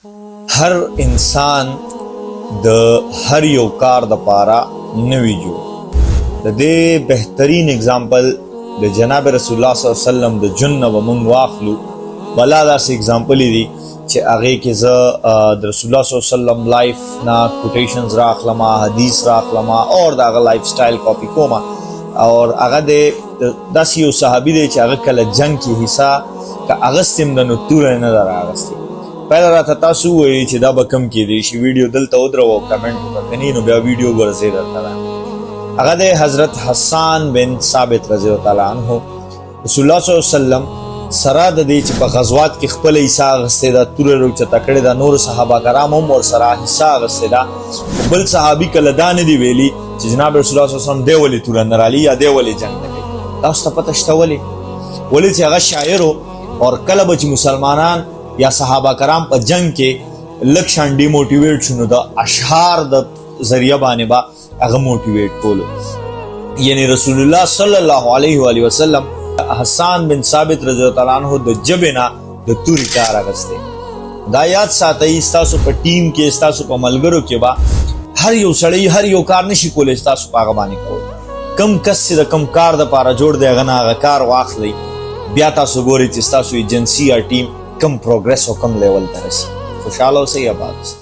هر انسان د هر یو کار د پاره نوی جوړ. د دې بهترین اگزامپل د جناب رسول الله صلی الله علیه وسلم د جن و مونږ واخلو. بلا داسې اگزامپل دی چې هغې کې زه د رسول الله صلی الله علیه وسلم لایف نه کوټیشنز راخلم، حدیث راخلم او د هغه لایف سټایل کاپي کوم. اور هغه د داسې یو صحابي دی چې هغه کله جنګ کې حصه که اغستې هم د نو توره نه ده رااغستې. پهله راته تاسو ووایئ چې دا به کم کیدی شي. ویډیو دلته ودروه او کمنټ وکړه، که نه نو بیا ویډیو ګرځې درته ده. هغه د حضرت حسان بن ثابت رضی الله تعالی عنه رسول الله صلی الله علیه وسلم سره د دې چې په غزوات کې خپله حصه اغستې ده، توره راوچته کړې ده، نور صحابه کرام هم ورسره حصه اغستې ده. بل صحابي کله دا نه دي ویلي چې جناب رسول الله صلی الله علیه وسلم دی ولې توره نه رالي یا دی ولې جنګ نه کوي. تاسو ته پته شته ولې چې هغه شاعر و اور کله به چې مسلمانان یا صحابه کرام په جنگ کې لږ شان ډیموټیویټ شو نو د اشعار د ذریعه باندې به هغه موټیویټ کولو. یعنی رسول الله صلی الله علیه و آله وسلم حسان بن ثابت رضی الله تعالی عنہ د جبې نه د تورې کار اخیستی. دا یاد ساتئ ستاسو په ټیم کې، ستاسو په ملګرو کې به هر یو سړی هر یو کار نشي کولی ستاسو په هغه باندې کول. کم کس چې د کم کار دپاره جوړ دی هغه نه هغه کار واخلئ، بیا تاسو ګورئ چې ستاسو ایجنسي یا ټیم کم پروګرس او کم لیول ته رسي. خوشحاله اوسئ، آباد اوسئ.